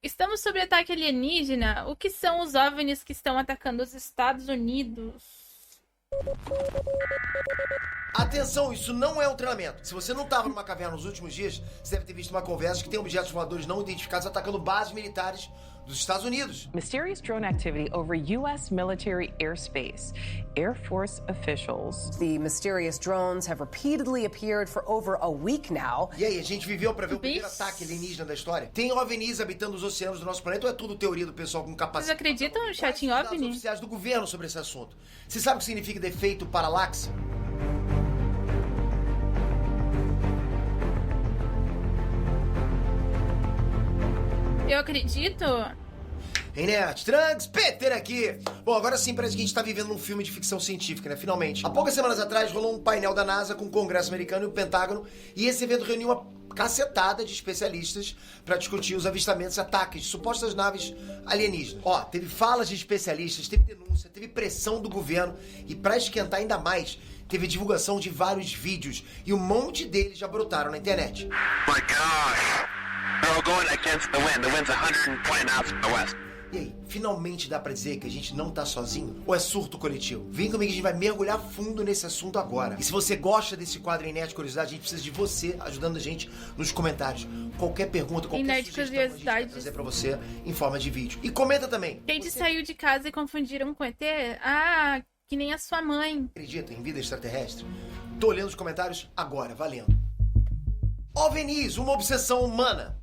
Estamos sob ataque alienígena? O que são os OVNIs que estão atacando os Estados Unidos? Atenção, isso não é um treinamento. Se você não estava numa caverna nos últimos dias, você deve ter visto uma conversa que tem objetos voadores não identificados atacando bases militares dos Estados Unidos. Mysterious drone activity over U.S. military airspace. Air Force officials. The mysterious drones have repeatedly appeared for over a week now. E aí, a gente viveu pra ver o primeiro ataque alienígena da história? Tem OVNIs habitando os oceanos do nosso planeta ou é tudo teoria do pessoal com capacidade? Vocês acreditam no chat em Quais os dados OVNI? oficiais do governo sobre esse assunto? Você sabe o que significa defeito paralaxe? Eu acredito. Hey, Nerd, Trunks, Peter aqui! Bom, agora sim parece que a gente tá vivendo um filme de ficção científica, né? Finalmente. Há poucas semanas atrás rolou um painel da NASA com o Congresso americano e o Pentágono, e esse evento reuniu uma cacetada de especialistas para discutir os avistamentos e ataques de supostas naves alienígenas. Ó, teve falas de especialistas, teve denúncia, teve pressão do governo, e pra esquentar ainda mais, teve divulgação de vários vídeos, e um monte deles já brotaram na internet. My gosh. They're all going against the wind. The wind's 120 knots from the west. E aí, finalmente dá pra dizer que a gente não tá sozinho? Ou é surto coletivo? Vem comigo que a gente vai mergulhar fundo nesse assunto agora. E se você gosta desse quadro em Nerd Curiosidade, a gente precisa de você ajudando a gente nos comentários. Qualquer pergunta, qualquer Nerd sugestão, a gente vai Curiosidades. trazer pra você em forma de vídeo. E comenta também. Gente Você saiu de casa e confundiram com ET? Ah, que nem a sua mãe. acredita em vida extraterrestre? Tô olhando os comentários agora, valendo. OVNIs, uma obsessão humana.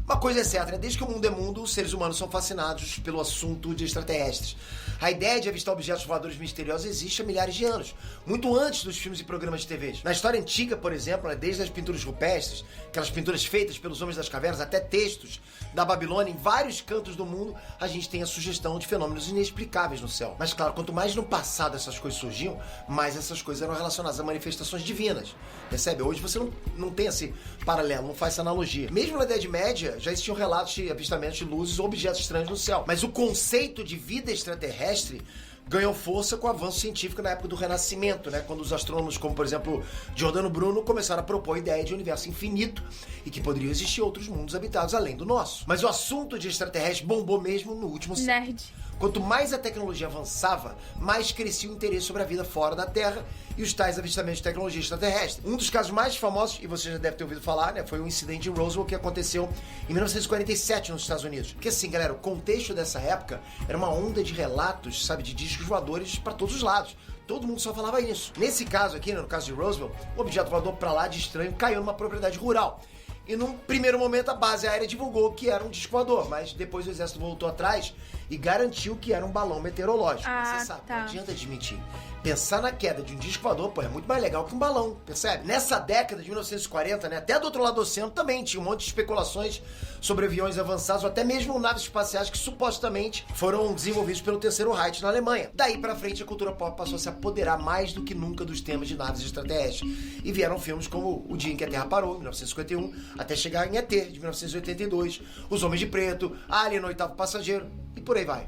Uma coisa é certa, né? Desde que o mundo é mundo, os seres humanos são fascinados pelo assunto de extraterrestres. A ideia de avistar objetos voadores misteriosos existe há milhares de anos, muito antes dos filmes e programas de TV. Na história antiga, por exemplo, né, desde as pinturas rupestres, aquelas pinturas feitas pelos homens das cavernas, até textos da Babilônia, em vários cantos do mundo, a gente tem a sugestão de fenômenos inexplicáveis no céu. Mas claro, quanto mais no passado essas coisas surgiam, mais essas coisas eram relacionadas a manifestações divinas. Percebe? Hoje você não tem esse paralelo, não faz essa analogia. Mesmo na Idade Média, já existiam relatos de avistamentos de luzes ou objetos estranhos no céu. Mas o conceito de vida extraterrestre ganhou força com o avanço científico na época do Renascimento, né? Quando os astrônomos, como por exemplo Giordano Bruno, começaram a propor a ideia de universo infinito e que poderiam existir outros mundos habitados além do nosso. Mas o assunto de extraterrestre bombou mesmo no último século. Nerd. Quanto mais a tecnologia avançava, mais crescia o interesse sobre a vida fora da Terra e os tais avistamentos de tecnologia extraterrestre. Um dos casos mais famosos, e você já deve ter ouvido falar, né, foi o incidente em Roswell que aconteceu em 1947 nos Estados Unidos. Porque assim, galera, o contexto dessa época era uma onda de relatos, sabe, de discos voadores para todos os lados. Todo mundo só falava isso. Nesse caso aqui, né, no caso de Roswell, o objeto voador pra lá de estranho caiu numa propriedade rural. E num primeiro momento a base aérea divulgou que era um disco voador, mas depois o exército voltou atrás e garantiu que era um balão meteorológico. Mas você sabe, tá. não adianta desmentir. Pensar na queda de um disco voador, pô, é muito mais legal que um balão, percebe? Nessa década de 1940, né, até do outro lado do oceano também tinha um monte de especulações sobre aviões avançados, ou até mesmo naves espaciais que supostamente foram desenvolvidos pelo Terceiro Reich na Alemanha. Daí pra frente a cultura pop passou a se apoderar mais do que nunca dos temas de naves extraterrestres. E vieram filmes como O Dia em que a Terra Parou, 1951, até chegar em ET, de 1982, Os Homens de Preto, Alien, o Oitavo Passageiro, e por aí vai.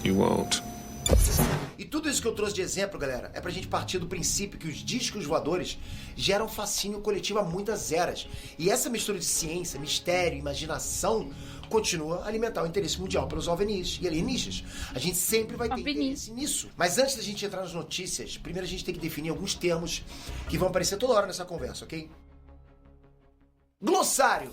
You won't. E tudo isso que eu trouxe de exemplo, galera, é pra gente partir do princípio que os discos voadores geram fascínio coletivo há muitas eras. E essa mistura de ciência, mistério e imaginação continua a alimentar o interesse mundial pelos OVNIs e alienígenas. A gente sempre vai ter interesse nisso. Mas antes da gente entrar nas notícias, primeiro a gente tem que definir alguns termos que vão aparecer toda hora nessa conversa, ok? Glossário.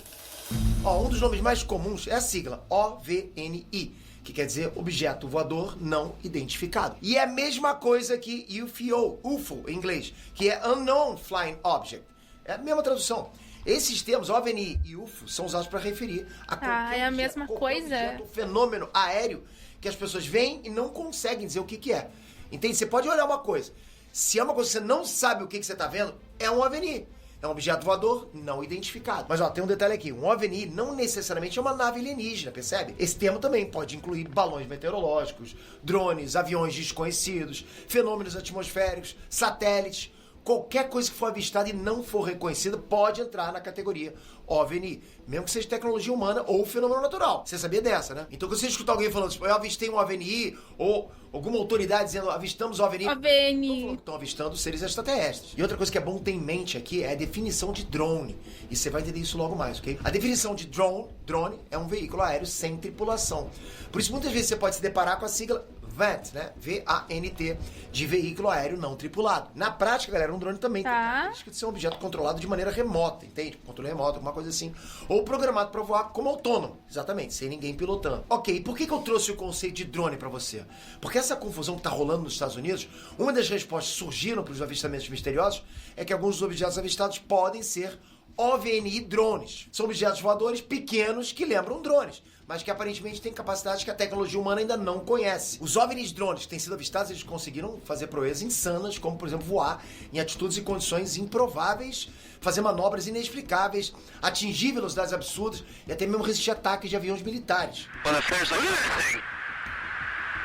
Ó, um dos nomes mais comuns é a sigla OVNI, que quer dizer Objeto Voador Não Identificado. E é a mesma coisa que UFO em inglês, que é Unknown Flying Object. É a mesma tradução. Esses termos, OVNI e UFO, são usados para referir a qualquer é a objeto, mesma qualquer coisa. objeto, fenômeno aéreo que as pessoas veem e não conseguem dizer o que é. Entende? Você pode olhar uma coisa. Se é uma coisa que você não sabe o que você está vendo, é um OVNI. É um objeto voador não identificado. Mas ó, tem um detalhe aqui. Um OVNI não necessariamente é uma nave alienígena, percebe? Esse termo também pode incluir balões meteorológicos, drones, aviões desconhecidos, fenômenos atmosféricos, satélites, qualquer coisa que for avistada e não for reconhecida pode entrar na categoria OVNI, mesmo que seja tecnologia humana ou fenômeno natural. Você sabia dessa, né? Então, quando você escutar alguém falando, tipo, eu avistei um OVNI, ou alguma autoridade dizendo, avistamos OVNI, OVNI. estão avistando seres extraterrestres. E outra coisa que é bom ter em mente aqui é a definição de drone. E você vai entender isso logo mais, ok? A definição de drone é um veículo aéreo sem tripulação. Por isso, muitas vezes você pode se deparar com a sigla VANT, né? V-A-N-T, de veículo aéreo não tripulado. Na prática, galera, um drone também tem a característica de ser um objeto controlado de maneira remota, entende? Controle remoto, alguma coisa assim. Ou programado para voar como autônomo, exatamente, sem ninguém pilotando. Ok, e por que eu trouxe o conceito de drone para você? Porque essa confusão que tá rolando nos Estados Unidos, uma das respostas que surgiram para os avistamentos misteriosos é que alguns dos objetos avistados podem ser OVNI drones. São objetos voadores pequenos que lembram drones, mas que aparentemente têm capacidades que a tecnologia humana ainda não conhece. Os OVNIs drones que têm sido avistados, eles conseguiram fazer proezas insanas, como, por exemplo, voar em atitudes e condições improváveis, fazer manobras inexplicáveis, atingir velocidades absurdas e até mesmo resistir a ataques de aviões militares. Well, if there's a thing,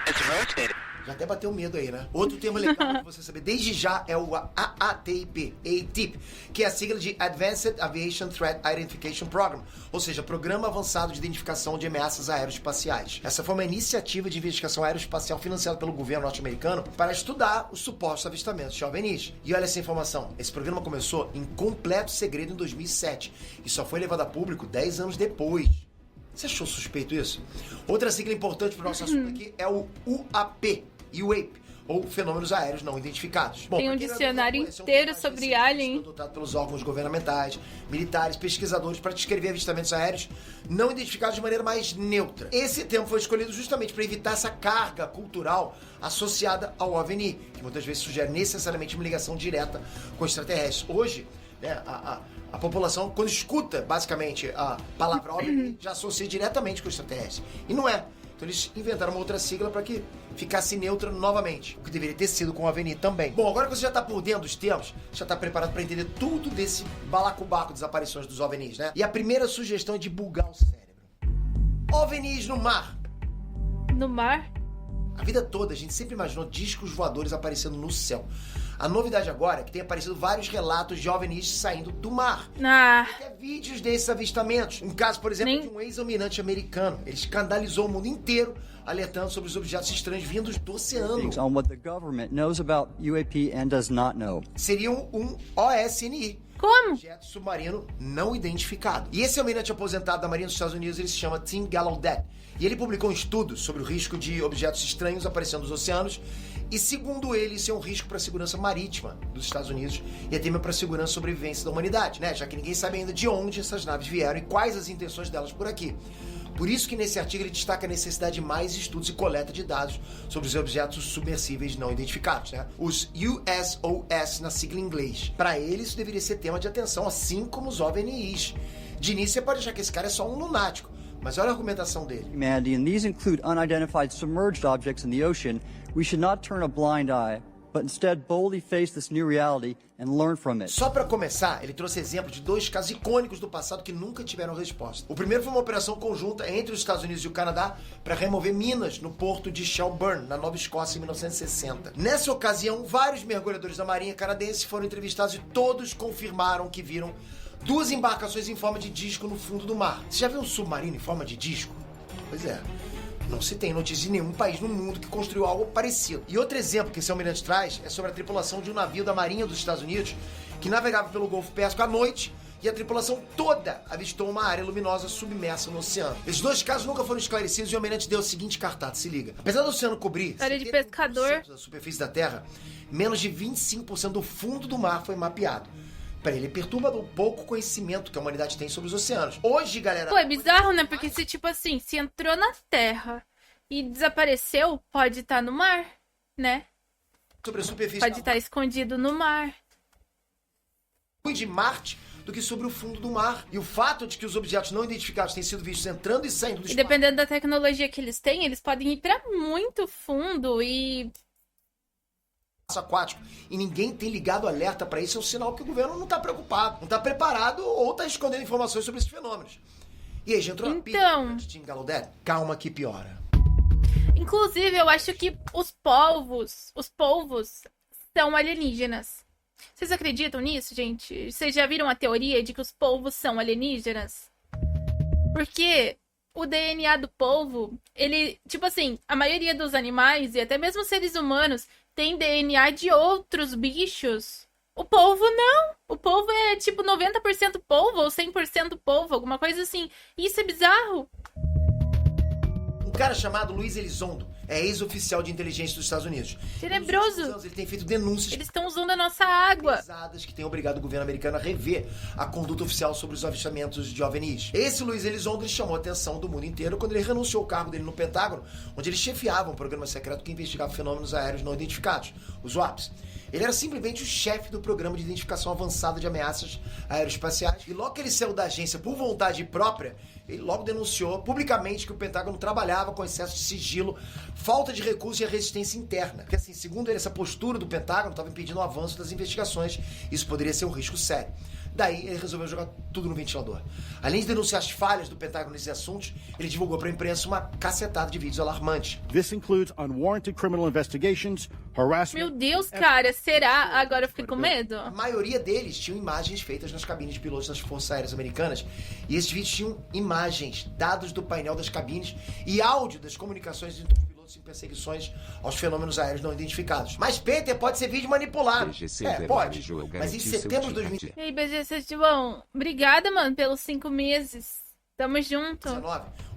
it's rotating. Já até bateu medo aí, né? Outro termo legal pra você saber desde já é o AATIP, ATIP, que é a sigla de Advanced Aviation Threat Identification Program, ou seja, Programa Avançado de Identificação de Ameaças Aeroespaciais. Essa foi uma iniciativa de investigação aeroespacial financiada pelo governo norte-americano para estudar os supostos avistamentos de OVNIs. E olha essa informação, esse programa começou em completo segredo em 2007 e só foi levado a público 10 anos depois. Você achou suspeito isso? Outra sigla importante para o nosso assunto aqui é o UAP, ou Fenômenos Aéreos Não Identificados. Bom, Tem um dicionário inteiro sobre alien. Adotado pelos órgãos governamentais, militares, pesquisadores para descrever avistamentos aéreos não identificados de maneira mais neutra. Esse termo foi escolhido justamente para evitar essa carga cultural associada ao OVNI, que muitas vezes sugere necessariamente uma ligação direta com extraterrestres. Hoje, né, a população, quando escuta basicamente a palavra OVNI, já associa diretamente com extraterrestre. E não é. Então eles inventaram uma outra sigla para que ficasse neutra novamente, o que deveria ter sido com o OVNI também. Bom, agora que você já está por dentro dos termos, já está preparado para entender tudo desse balacobaco das aparições dos OVNIs, né? E a primeira sugestão é de bugar o cérebro. OVNIs no mar. No mar? A vida toda a gente sempre imaginou discos voadores aparecendo no céu. A novidade agora é que tem aparecido vários relatos de OVNIs saindo do mar. Até vídeos desses avistamentos. Um caso, por exemplo, de um ex-almirante americano. Ele escandalizou o mundo inteiro, alertando sobre os objetos estranhos vindos do oceano. On what the government knows about UAP and does not know. Seriam um OSNI. Como? Objeto submarino não identificado. E esse almirante aposentado da Marinha dos Estados Unidos, ele se chama Tim Gallaudet. E ele publicou um estudo sobre o risco de objetos estranhos aparecendo nos oceanos. E segundo ele, isso é um risco para a segurança marítima dos Estados Unidos e até mesmo para a segurança e sobrevivência da humanidade, né? Já que ninguém sabe ainda de onde essas naves vieram e quais as intenções delas por aqui. Por isso que nesse artigo ele destaca a necessidade de mais estudos e coleta de dados sobre os objetos submersíveis não identificados, né? Os USOS na sigla em inglês. Para ele isso deveria ser tema de atenção, assim como os OVNIs. De início você pode achar que esse cara é só um lunático, mas olha a argumentação dele. Humanity, and these include unidentified submerged objects in the ocean. We should not turn a blind eye, but instead boldly face this new reality and learn from it. Só para começar, ele trouxe exemplo de dois casos icônicos do passado que nunca tiveram resposta. O primeiro foi uma operação conjunta entre os Estados Unidos e o Canadá para remover minas no porto de Shelburne, na Nova Escócia, em 1960. Nessa ocasião, vários mergulhadores da Marinha canadense foram entrevistados e todos confirmaram que viram duas embarcações em forma de disco no fundo do mar. Você já viu um submarino em forma de disco? Pois é. Não se tem notícia de nenhum país no mundo que construiu algo parecido. E outro exemplo que esse almirante traz é sobre a tripulação de um navio da Marinha dos Estados Unidos que navegava pelo Golfo Pérsico à noite e a tripulação toda avistou uma área luminosa submersa no oceano. Esses dois casos nunca foram esclarecidos e o almirante deu o seguinte cartaz, se liga. Apesar do oceano cobrir área de pescador da superfície da Terra, menos de 25% do fundo do mar foi mapeado. Para ele, perturba o pouco conhecimento que a humanidade tem sobre os oceanos. Hoje, galera... Pô, é bizarro, né? Porque se, tipo assim, se entrou na Terra e desapareceu, pode estar no mar, né? Sobre a superfície pode estar escondido no mar. De Marte do que sobre o fundo do mar. E o fato de que os objetos não identificados têm sido vistos entrando e saindo do espaço... E dependendo da tecnologia que eles têm, eles podem ir para muito fundo e... aquático, e ninguém tem ligado alerta para isso, é um sinal que o governo não está preocupado, não está preparado ou está escondendo informações sobre esses fenômenos. E aí, já entrou na pilha de Tim Gallaudet? Calma que piora. Inclusive, eu acho que os polvos são alienígenas. Vocês acreditam nisso, gente? Vocês já viram a teoria de que os polvos são alienígenas? Porque o DNA do polvo, ele, tipo assim, a maioria dos animais e até mesmo seres humanos tem DNA de outros bichos. O polvo não. O polvo é tipo 90% polvo ou 100% polvo, alguma coisa assim. Isso é bizarro. Um cara chamado Luiz Elizondo é ex-oficial de inteligência dos Estados Unidos. Tenebroso. Nos últimos anos, ele tem feito denúncias Eles estão usando a nossa água. pesadas que têm obrigado o governo americano a rever a conduta oficial sobre os avistamentos de OVNIs. Esse Luiz Elizondo ele chamou a atenção do mundo inteiro quando ele renunciou ao cargo dele no Pentágono, onde ele chefiava um programa secreto que investigava fenômenos aéreos não identificados, os UAPs. Ele era simplesmente o chefe do programa de identificação avançada de ameaças aeroespaciais. E logo que ele saiu da agência por vontade própria, ele logo denunciou publicamente que o Pentágono trabalhava com excesso de sigilo, falta de recursos e a resistência interna. Porque assim, segundo ele, essa postura do Pentágono estava impedindo o avanço das investigações. Isso poderia ser um risco sério. Daí ele resolveu jogar tudo no ventilador. Além de denunciar as falhas do Pentágono nesses assuntos, ele divulgou para a imprensa uma cacetada de vídeos alarmantes. This includes unwarranted criminal investigations, harassment. Meu Deus, cara, será? Agora eu fiquei com medo. A maioria deles tinham imagens feitas nas cabines de pilotos das Forças Aéreas Americanas. E esses vídeos tinham imagens, dados do painel das cabines e áudio das comunicações entre os pilotos em perseguições aos fenômenos aéreos não identificados. Mas, Peter, pode ser vídeo manipulado. Pode. Mas em setembro de 2019, E aí, BGC João, obrigada, mano, pelos 5 meses. Tamo junto.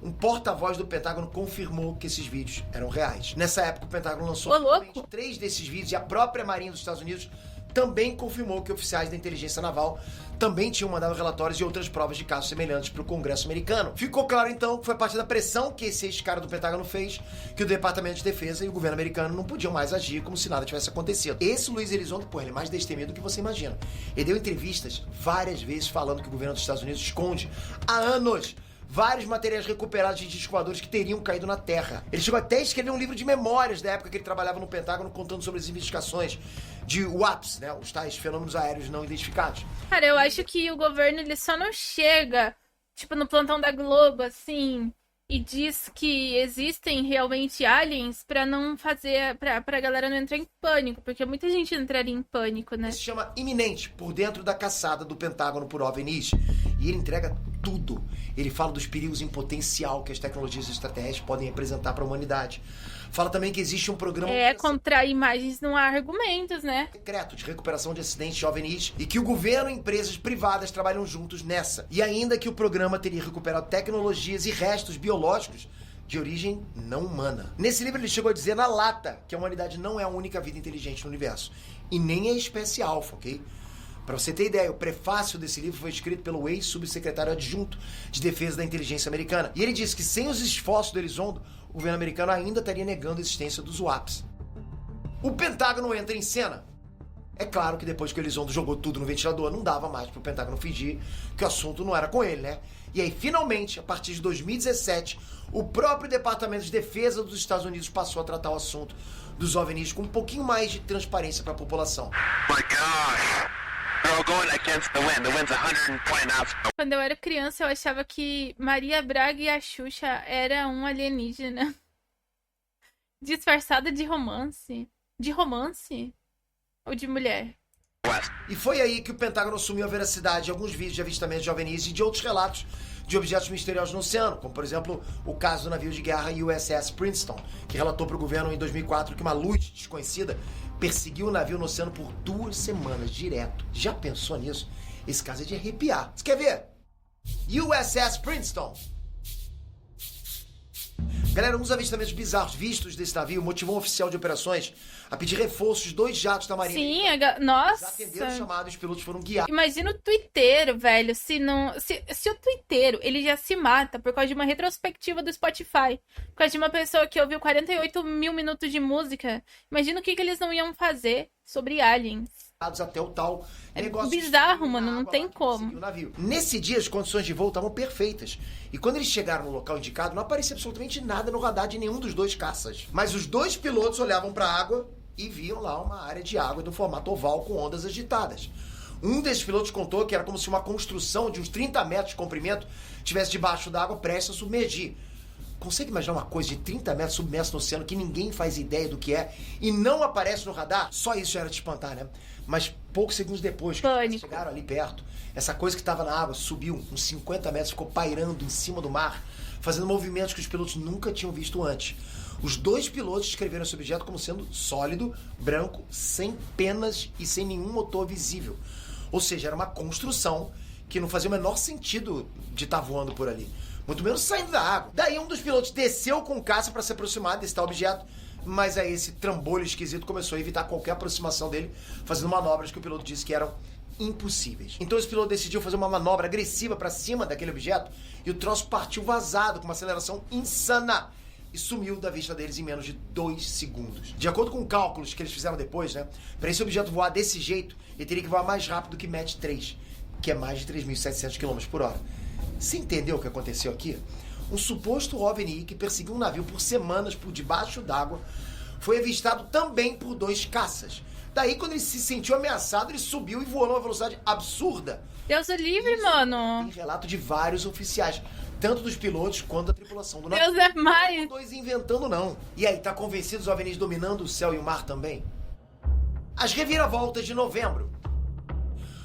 um porta-voz do Pentágono confirmou que esses vídeos eram reais. Nessa época, o Pentágono lançou Ô, louco. 3 desses vídeos e a própria Marinha dos Estados Unidos também confirmou que oficiais da inteligência naval também tinham mandado relatórios e outras provas de casos semelhantes para o Congresso americano. Ficou claro, então, que foi a partir da pressão que esse ex-cara do Pentágono fez que o Departamento de Defesa e o governo americano não podiam mais agir como se nada tivesse acontecido. Esse Luiz Elizondo, pô, ele é mais destemido do que você imagina. Ele deu entrevistas várias vezes falando que o governo dos Estados Unidos esconde há anos vários materiais recuperados de discos voadores que teriam caído na Terra. Ele chegou até a escrever um livro de memórias da época que ele trabalhava no Pentágono, contando sobre as investigações de UAPs, né, os tais fenômenos aéreos não identificados. Cara, eu acho que o governo, ele só não chega, tipo, no plantão da Globo, assim, e diz que existem realmente aliens pra não fazer, pra galera não entrar em pânico, porque muita gente entraria em pânico, né? Ele se chama Iminente, por dentro da caçada do Pentágono por OVNIs. E ele entrega tudo. Ele fala dos perigos em potencial que as tecnologias extraterrestres podem representar para a humanidade. Fala também que existe um programa Contra imagens não há argumentos, né? secreto de recuperação de acidentes de OVNIs e que o governo e empresas privadas trabalham juntos nessa. E ainda que o programa teria recuperado tecnologias e restos biológicos de origem não humana. Nesse livro ele chegou a dizer na lata que a humanidade não é a única vida inteligente no universo. E nem é a espécie alfa, ok? Para você ter ideia, o prefácio desse livro foi escrito pelo ex-subsecretário adjunto de defesa da inteligência americana. E ele disse que sem os esforços do Elizondo, o governo americano ainda estaria negando a existência dos UAPs. O Pentágono entra em cena. É claro que depois que o Elizondo jogou tudo no ventilador, não dava mais pro Pentágono fingir que o assunto não era com ele, né? E aí, finalmente, a partir de 2017, o próprio Departamento de Defesa dos Estados Unidos passou a tratar o assunto dos OVNIs com um pouquinho mais de transparência para a população. My gosh. They're all going against the wind. The wind's 120 knots. Quando eu era criança, eu achava que Maria Braga e a Xuxa era um alienígena. Disfarçada de romance. De romance? Ou de mulher? West. E foi aí que o Pentágono assumiu a veracidade de alguns vídeos de avistamentos de OVNIs e de outros relatos de objetos misteriosos no oceano, como, por exemplo, o caso do navio de guerra USS Princeton, que relatou para o governo em 2004 que uma luz desconhecida perseguiu o navio no oceano por 2 semanas direto. Já pensou nisso? Esse caso é de arrepiar. Você quer ver? USS Princeton. Galera, um dos avistamentos bizarros vistos desse navio motivou um oficial de operações a pedir reforços de 2 jatos da Marinha. Sim, Eles nossa. atenderam o chamado e os pilotos foram guiados. Imagina o tuiteiro, velho, se o tuiteiro, ele já se mata por causa de uma retrospectiva do Spotify, por causa de uma pessoa que ouviu 48 mil minutos de música, imagina o que eles não iam fazer sobre aliens. Até o tal É negócio bizarro, de mano, não água tem lá que como. perseguiu o navio. Nesse dia, as condições de voo estavam perfeitas. E quando eles chegaram no local indicado, não aparecia absolutamente nada no radar de nenhum dos 2 caças. Mas os 2 pilotos olhavam para a água e viam lá uma área de água do formato oval com ondas agitadas. Um desses pilotos contou que era como se uma construção de uns 30 metros de comprimento estivesse debaixo da água prestes a submergir. consegue imaginar uma coisa de 30 metros submerso no oceano que ninguém faz ideia do que é e não aparece no radar? Só isso já era te espantar, né? Mas poucos segundos depois que eles chegaram ali perto, essa coisa que estava na água subiu uns 50 metros, ficou pairando em cima do mar, fazendo movimentos que os pilotos nunca tinham visto antes. Os 2 pilotos descreveram esse objeto como sendo sólido, branco, sem penas e sem nenhum motor visível. Ou seja, era uma construção que não fazia o menor sentido de estar voando por ali. Muito menos saindo da água. Daí um dos pilotos desceu com caça para se aproximar desse tal objeto, mas aí esse trambolho esquisito começou a evitar qualquer aproximação dele, fazendo manobras que o piloto disse que eram impossíveis. Então esse piloto decidiu fazer uma manobra agressiva para cima daquele objeto e o troço partiu vazado com uma aceleração insana e sumiu da vista deles em menos de 2 segundos. De acordo com cálculos que eles fizeram depois, né, para esse objeto voar desse jeito, ele teria que voar mais rápido que Mach 3, que é mais de 3.700 km por hora. Você entendeu o que aconteceu aqui? Um suposto OVNI que perseguiu um navio por semanas por debaixo d'água foi avistado também por 2 caças. Daí, quando ele se sentiu ameaçado, ele subiu e voou numa velocidade absurda. Deus o livre, mano. Tem relato de vários oficiais, tanto dos pilotos quanto da tripulação do navio. Deus é mais. Não estão 2 inventando, não. E aí, tá convencido os OVNIs dominando o céu e o mar também? As reviravoltas de novembro.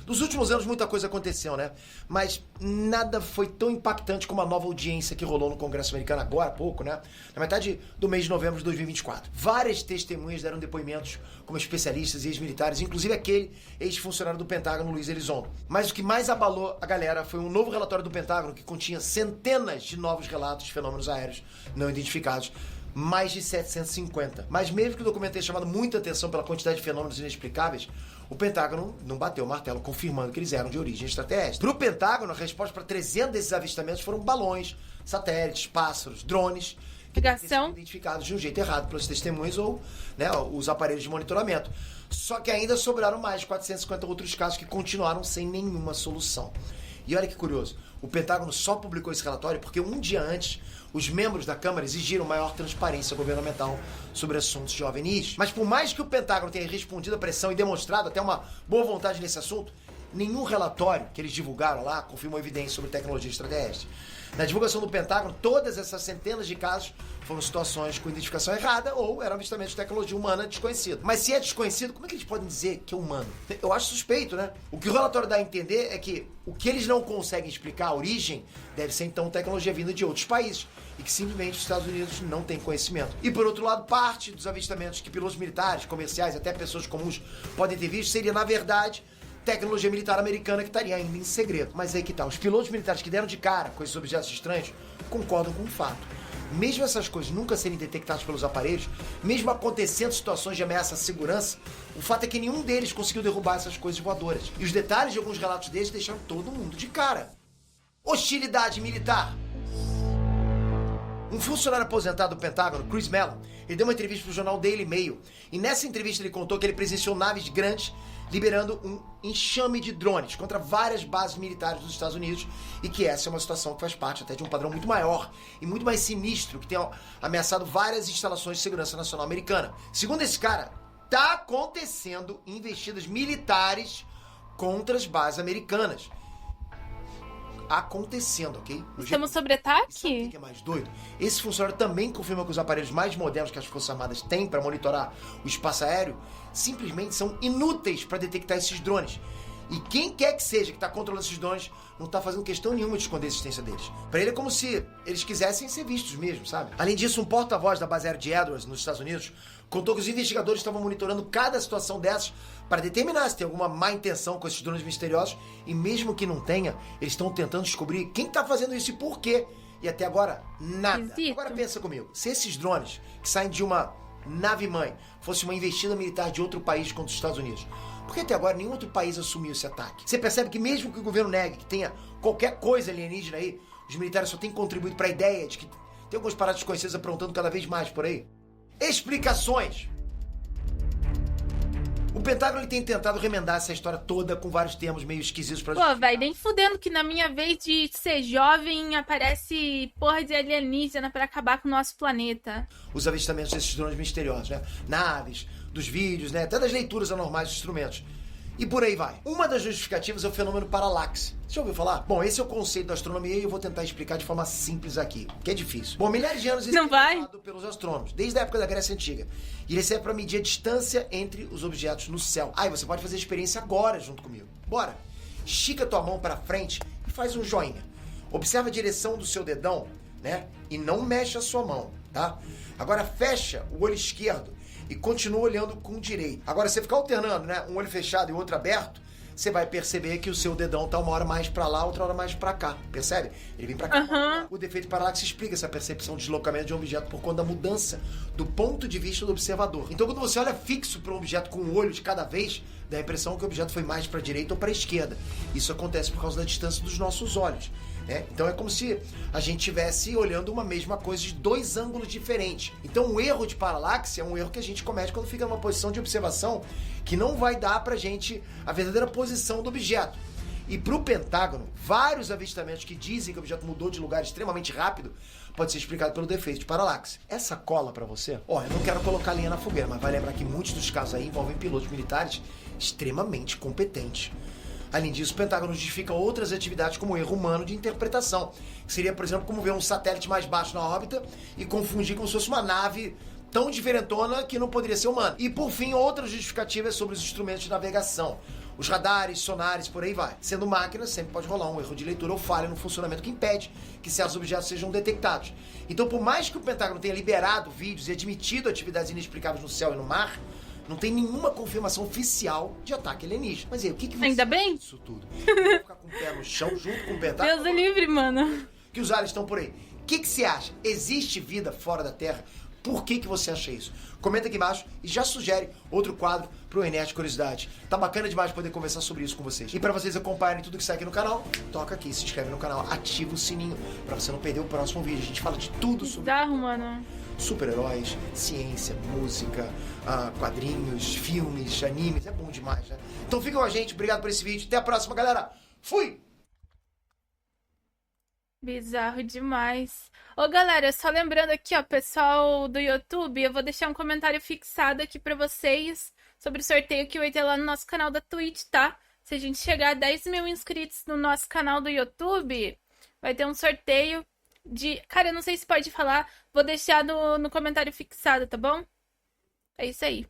Nos últimos anos muita coisa aconteceu, né? Mas nada foi tão impactante como a nova audiência que rolou no Congresso americano agora há pouco, né? Na metade do mês de novembro de 2024. Várias testemunhas deram depoimentos como especialistas e ex-militares, inclusive aquele ex-funcionário do Pentágono, Luiz Elizondo. Mas o que mais abalou a galera foi um novo relatório do Pentágono que continha centenas de novos relatos de fenômenos aéreos não identificados. Mais de 750. Mas mesmo que o documento tenha chamado muita atenção pela quantidade de fenômenos inexplicáveis, o Pentágono não bateu o martelo, confirmando que eles eram de origem extraterrestre. Para o Pentágono, a resposta para 300 desses avistamentos foram balões, satélites, pássaros, drones, que foram identificados de um jeito errado pelos testemunhas ou, né, os aparelhos de monitoramento. Só que ainda sobraram mais de 450 outros casos que continuaram sem nenhuma solução. E olha que curioso, o Pentágono só publicou esse relatório porque um dia antes os membros da Câmara exigiram maior transparência governamental sobre assuntos de OVNIs. Mas por mais que o Pentágono tenha respondido à pressão e demonstrado até uma boa vontade nesse assunto, nenhum relatório que eles divulgaram lá confirmou evidência sobre tecnologia extraterrestre. Na divulgação do Pentágono, todas essas centenas de casos foram situações com identificação errada ou eram avistamentos de tecnologia humana desconhecida. Mas se é desconhecido, como é que eles podem dizer que é humano? Eu acho suspeito, né? O que o relatório dá a entender é que o que eles não conseguem explicar, a origem, deve ser então tecnologia vinda de outros países e que simplesmente os Estados Unidos não têm conhecimento. E por outro lado, parte dos avistamentos que pilotos militares, comerciais, até pessoas comuns podem ter visto seria, na verdade, tecnologia militar americana que estaria ainda em segredo. Mas aí que tá, os pilotos militares que deram de cara com esses objetos estranhos concordam com o fato. Mesmo essas coisas nunca serem detectadas pelos aparelhos, mesmo acontecendo situações de ameaça à segurança, o fato é que nenhum deles conseguiu derrubar essas coisas voadoras. E os detalhes de alguns relatos deles deixaram todo mundo de cara. Hostilidade militar. Um funcionário aposentado do Pentágono, Chris Mellon, ele deu uma entrevista para o jornal Daily Mail. E nessa entrevista ele contou que ele presenciou naves grandes liberando um enxame de drones contra várias bases militares dos Estados Unidos e que essa é uma situação que faz parte até de um padrão muito maior e muito mais sinistro que tem ameaçado várias instalações de segurança nacional americana. Segundo esse cara, tá acontecendo investidas militares contra as bases americanas. Acontecendo, ok? Estamos sobre ataque? Sabe o que é mais doido? Esse funcionário também confirma que os aparelhos mais modernos que as Forças Armadas têm para monitorar o espaço aéreo simplesmente são inúteis para detectar esses drones. E quem quer que seja que está controlando esses drones não está fazendo questão nenhuma de esconder a existência deles. Para ele é como se eles quisessem ser vistos mesmo, sabe? Além disso, um porta-voz da base aérea de Edwards, nos Estados Unidos, contou que os investigadores estavam monitorando cada situação dessas para determinar se tem alguma má intenção com esses drones misteriosos e mesmo que não tenha, eles estão tentando descobrir quem está fazendo isso e por quê. E até agora, nada. Esquisito. Agora pensa comigo, se esses drones que saem de uma nave-mãe fosse uma investida militar de outro país contra os Estados Unidos, por que até agora nenhum outro país assumiu esse ataque? Você percebe que mesmo que o governo negue que tenha qualquer coisa alienígena aí, os militares só têm contribuído para a ideia de que tem alguns paradas desconhecidas aprontando cada vez mais por aí. Explicações. O Pentágono ele tem tentado remendar essa história toda com vários termos meio esquisitos pra Pô, velho, nem fudendo que na minha vez de ser jovem aparece porra de alienígena pra acabar com o nosso planeta. Os avistamentos desses drones misteriosos, né? Naves, dos vídeos, né? Até das leituras anormais dos instrumentos. E por aí vai. Uma das justificativas é o fenômeno paralaxe. Você já ouviu falar? Bom, esse é o conceito da astronomia e eu vou tentar explicar de forma simples aqui, que é difícil. Bom, milhares de anos Não vai? usado pelos astrônomos, desde a época da Grécia Antiga. E ele serve para medir a distância entre os objetos no céu. Aí você pode fazer a experiência agora junto comigo. Bora! Estica tua mão para frente e faz um joinha. Observa a direção do seu dedão, né? E não mexe a sua mão, tá? Agora fecha o olho esquerdo e continua olhando com o direito. Agora, você ficar alternando, né? Um olho fechado e o outro aberto, você vai perceber que o seu dedão tá uma hora mais pra lá, outra hora mais pra cá. Percebe? Ele vem pra cá. O defeito paralaxe explica essa percepção de deslocamento de um objeto por conta da mudança do ponto de vista do observador. Então, quando você olha fixo para um objeto com um olho de cada vez, dá a impressão que o objeto foi mais pra direita ou pra esquerda. Isso acontece por causa da distância dos nossos olhos. Então é como se a gente estivesse olhando uma mesma coisa de dois ângulos diferentes. Então um erro de paralaxe é um erro que a gente comete quando fica numa posição de observação que não vai dar pra gente a verdadeira posição do objeto. E pro Pentágono, vários avistamentos que dizem que o objeto mudou de lugar extremamente rápido pode ser explicado pelo defeito de paralaxe. Essa cola pra você, eu não quero colocar lenha na fogueira, mas vai lembrar que muitos dos casos aí envolvem pilotos militares extremamente competentes. Além disso, o Pentágono justifica outras atividades como erro humano de interpretação, que seria, por exemplo, como ver um satélite mais baixo na órbita e confundir como se fosse uma nave tão diferentona que não poderia ser humana. E, por fim, outras justificativas sobre os instrumentos de navegação, os radares, sonares, por aí vai. Sendo máquina, sempre pode rolar um erro de leitura ou falha no funcionamento que impede que certos objetos sejam detectados. Então, por mais que o Pentágono tenha liberado vídeos e admitido atividades inexplicáveis no céu e no mar, não tem nenhuma confirmação oficial de ataque alienígena. Mas aí, o que você Ainda bem? acha disso tudo? Vou ficar com o pé no chão junto com o Pentágono? Deus é livre, mano. Que os aliens estão por aí. O que você acha? Existe vida fora da Terra? Por que você acha isso? Comenta aqui embaixo e já sugere outro quadro pro Enéas Curiosidade. Tá bacana demais poder conversar sobre isso com vocês. E para vocês acompanharem tudo que sai aqui no canal, toca aqui, se inscreve no canal, ativa o sininho para você não perder o próximo vídeo. A gente fala de tudo sobre Bizarro, mano. super-heróis, ciência, música, quadrinhos, filmes, animes. É bom demais, né? Então fica com a gente. Obrigado por esse vídeo. Até a próxima, galera. Fui! Bizarro demais. Ô, galera, só lembrando aqui, ó, pessoal do YouTube, eu vou deixar um comentário fixado aqui pra vocês sobre o sorteio que vai ter lá no nosso canal da Twitch, tá? Se a gente chegar a 10 mil inscritos no nosso canal do YouTube, vai ter um sorteio de... Cara, eu não sei se pode falar, vou deixar no comentário fixado, tá bom? É isso aí.